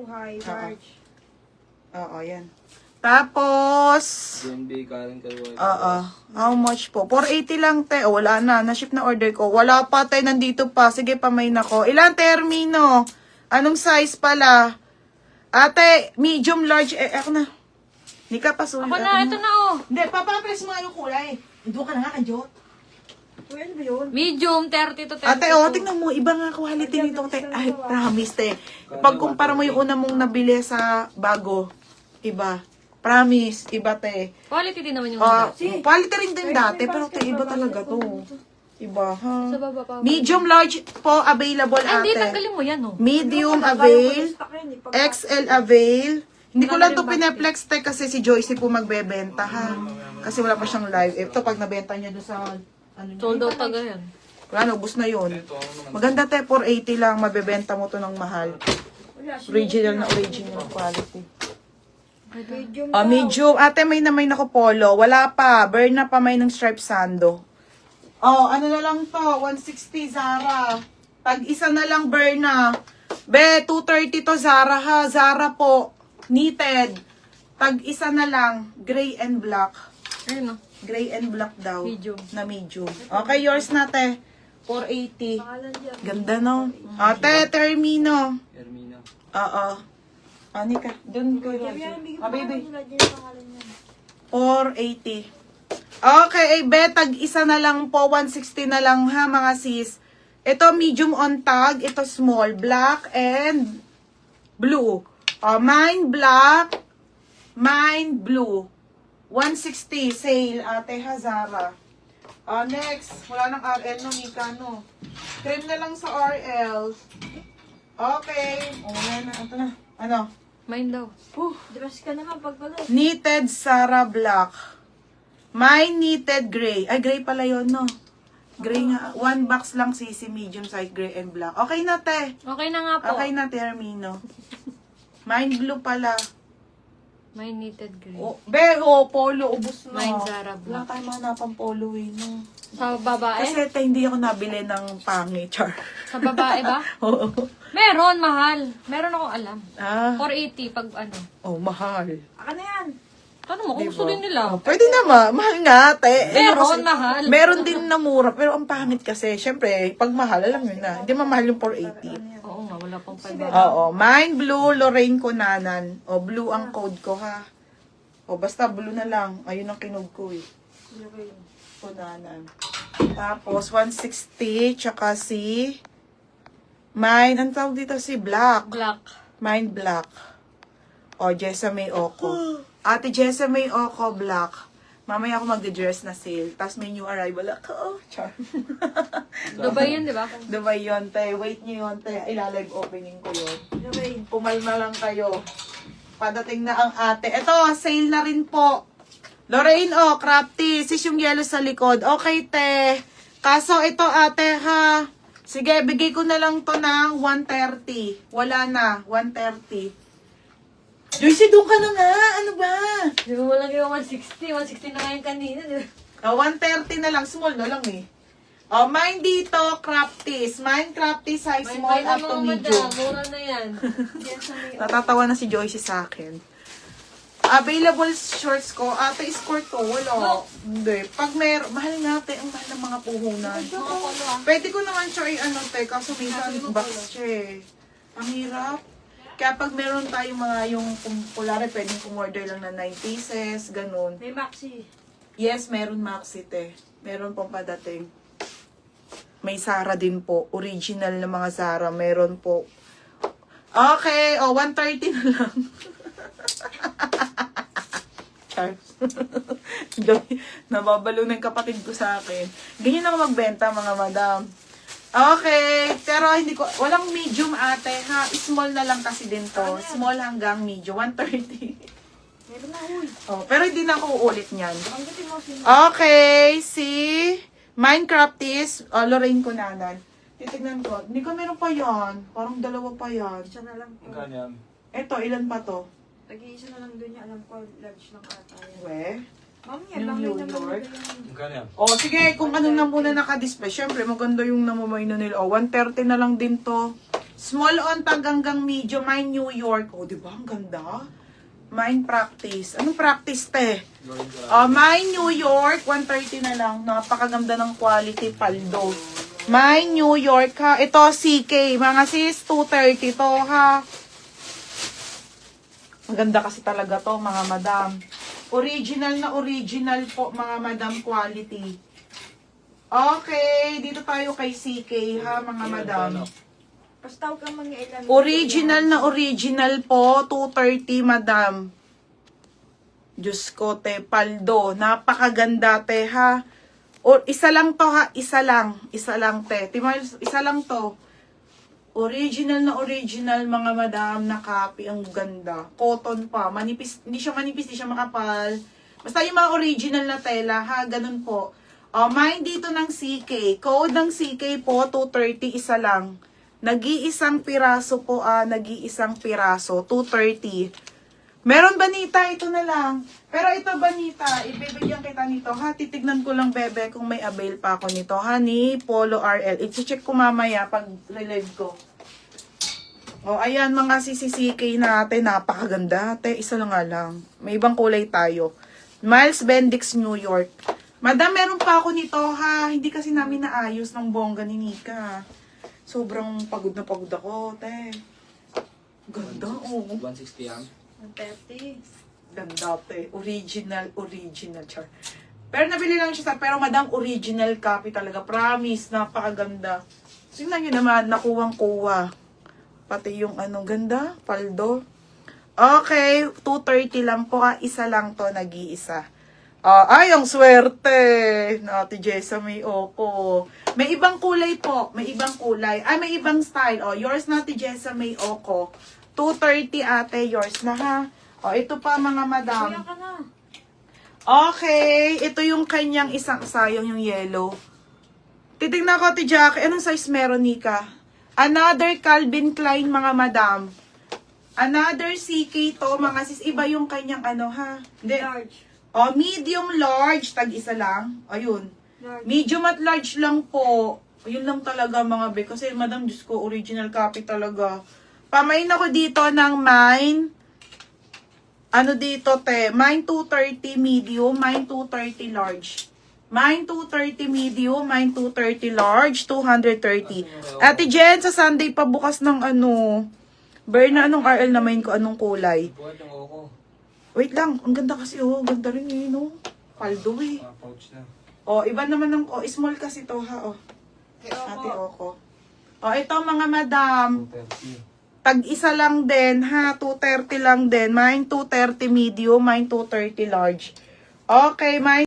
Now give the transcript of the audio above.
high, large. Oo, yan. Tapos, DNB, Karen Kalway. how much po? 480 lang, te. Oh, wala na. Na-ship na order ko. Wala pa, te. Nandito pa. Sige, pamay na ko. Ilan termino? Anong size pala? Ate, medium, large. Ako na. Hindi ka pa sulit. Ako na, ito na oh. Hindi, papapress mo nga yung kulay. Doon ka na nga, kanjot. Uy, ano ba yun? Medium, 30 to 32. Ate, tingnan mo. Iba nga quality nito, te. Ay, promise, te. Pag kumpara mo yung una mong nabili sa bago, iba. Promise, iba, te. Quality din naman yung Quality rin din dati, pero te, iba talaga to. Iba, ha? Sa baba pa. Medium, large po available, Ay, hindi, ate. tanggalin mo yan oh. Medium avail, XL avail. Hindi ko lang to pineplex, te, kasi si Joyce po magbebenta, ha? Kasi wala pa siyang live. Ito, pag nabenta niya doon sa, ano niya? Sold out taga yan. Wala, ubus na yun. Maganda, te, 480 lang, mabebenta mo to ng mahal. Original na original quality. Medium Medium. Ate, may nako polo. Wala pa. Burn na pa may ng stripe sando. Ano na lang to? 160 Zara. Tag-isa na lang burn na. Be, 230 to Zara ha. Zara po. Knitted. Tag-isa na lang. Gray and black. Ayun oh. Gray and black daw. Medium. Na medium. Okay, yours na, te. 480. pangalan dyan. Ganda, no? Ate, Termino. Hermina. Oo. Anika, dun ko Yan, yan, bigyan mo baby. nila dyan yung pangalan niya. 480. Okay, betag isa na lang po, 160 na lang ha mga sis. Ito medium on tag, ito small, black and blue. Mine black, mine blue. 160 sale, ate Hazara. Next, wala nang RL no, Mika no. Trim na lang sa RL. Okay. Ito na. Ano? Mine daw. Dress ka naman pag pala. Knitted Sarah Black. My knitted gray. Ay, gray pala yun, no? Gray nga. One box lang sisi, medium size, gray and black. Okay na, te. Okay na nga po. Okay na, te, Hermino. Mine blue pala. Mine knitted gray. Polo, ubos na. Mine Zara Wala black. tayong mahanapang polo, eh, no? Sa babae? Kasi, te, hindi ako nabili ng pangit, char. Sa babae ba? Oo. Meron, mahal. Meron akong alam. 480 pag ano. Mahal. Aka na yan. Ano mo, kung Diba? gusto din nila. Pwede naman. Mahal nga, te. Meron, mahal. Meron din na mura, pero ang pangit kasi, syempre, pag mahal, alam nyo na. Hindi mamahal yung 480. Oo nga, wala pang 5. Oo. Mine blue, Lorraine Kunanan. Blue ang code ko, ha. Basta blue na lang. Ayun ang kinog ko, eh. Kunanan. Tapos, 160, tsaka si mine, ang tawag dito si black. Black. Mine black. Jessa May Oko. Ate Jessa May Oko, black. Mamaya ako magde-dress na sale. Tapos may new arrival ako. Char. Dubai yun, di ba? Dubai yun, te. Wait nyo yun, te. Ilalive opening ko yun. Pumalma lang kayo. Padating na ang ate. Ito, sale na rin po. Lorraine, crafty. Sis yung yellow sa likod. Okay, te. Kaso ito, ate, ha. Sige, bigay ko na lang to ng 130. Wala na, 130. Joyce, doon ka na nga. Ano ba? Di ba walang yung 160? 160 na ngayon kanina, di ba? 130 na lang. Small na lang, eh. Mine dito, crafties. Mine crafty size small up to medium. Mura na yan. Natatawa na si Joyce sa akin. Available shorts ko. Ate, skirt to. Wala. No. Hindi. Pag mahal natin, ang mahal ng mga puhunan. Mga polo ah. Pwede ko naman siya kaso minsan box siya eh. Ang hirap. Kaya pag meron tayong mga yung kulare, pwedeng kumorder lang na 9 pieces, ganun. May maxi. Yes, meron maxi te. Meron pong padating. May Zara din po. Original na mga Zara. Meron po. Okay. 130 na lang. Charles. Nababalo ng kapatid ko sa akin. Ganyan ako magbenta, mga madam. Okay. Pero hindi ko, walang medium ate ha. Small na lang kasi din to. Small hanggang medium. 130. Meron na, uy. Pero hindi na ako uulit niyan. Panggatin mo sino. Okay, si Minecraft is Lorraine Kunanan. Titignan ko. Hindi ko meron pa yan. Parang dalawa pa yan. Isa na lang po. Magkano yan? Eto, ilan pa to? Tag-iisa na lang doon niya. Alam ko, large lang ata yan. We? Mamaya, Yung bangay New naman York? nila yan. Magkano yan? Sige, kung ano na muna naka-display. Siyempre, maganda yung namumay na nila. 130 na lang din to. Small on tag hanggang medium. Mine New York. Oh, di ba? Ang ganda. Mine practice. Anong practice, te? Mine New York. 130 na lang. Napakaganda ng quality paldo. Mine New York, ha. Ito, CK. Mga sis, 230 to, ha. Maganda kasi talaga to, mga madam. Original na original po, mga madam, quality. Okay, dito tayo kay CK, ha, mga madam. Basta huwag kang mangialam. Original na original po, 230, madam. Diyos ko, te, paldo. Napakaganda, te, ha. O, isa lang to, ha. Isa lang, te. Timals, isa lang to. Original na original, mga madam, na copy. Ang ganda. Cotton pa. Manipis, hindi siya manipis, hindi siya makapal. Basta yung mga original na tela, ha. Ganun po. Mine dito ng CK. Code ng CK po, 230, isa lang. Nag-iisang piraso po, nag-iisang piraso, 230. Meron banita, ito na lang. Pero ito banita, ibibigyan kita nito, ha. Titignan ko lang, bebe, kung may avail pa ako nito, ha, ni Polo RL. I-check ko mamaya pag live ko. O, ayan, mga CCCK natin, napakaganda. Te, isa lang nga lang. May ibang kulay tayo. Miles Bendix, New York. Madam, meron pa ako nito, ha. Hindi kasi namin naayos ng bongga ni Nika. Sobrang pagod na pagod ako, te. Ganda, oh. 160 yan. 130. Ganda, te. Original, char. Pero nabili lang siya sa, pero madam, original copy talaga. Promise, napakaganda. Tingnan nyo naman, nakuwang-kuwa. Pati yung ganda, paldo. Okay, 230 lang po, ha. Isa lang to, nag-iisa. Ay, ang swerte. Ate Jessa, may oko. May ibang kulay po. May ibang kulay. Ay, may ibang style. Yours na, Ate Jessa, may oko. 230, ate. Yours na, ha? Ito pa, mga madam. Kuya ka na. Okay. Ito yung kanyang isang sayang yung yellow. Titignan ko, Ate Jackie. Anong size meron, Nika? Another Calvin Klein, mga madam. Another CK to, mga sis. Iba yung kanyang ha? Hindi. Large. Medium, large, tag-isa lang. Ayun. Large. Medium at large lang po. Ayun lang talaga, mga be. Kasi, madam, Diyos ko, original copy talaga. Pamain ako dito ng mine. Dito, te? Mine 230 medium, mine 230 large. Mine 230 medium, mine 230 large, 230. Ate Jen, sa Sunday pa bukas ng Berna, anong RL na main ko, anong kulay? Buhat yung oko. Wait lang, ang ganda kasi, ganda rin no? Paldo Pouch na. iba naman ng, small kasi to, ha, Ate Oko. Oko. Ito, mga madam, 230. tag-isa lang din, ha, 230 lang din. Mine 230 medium, mine 230 large. Okay, mine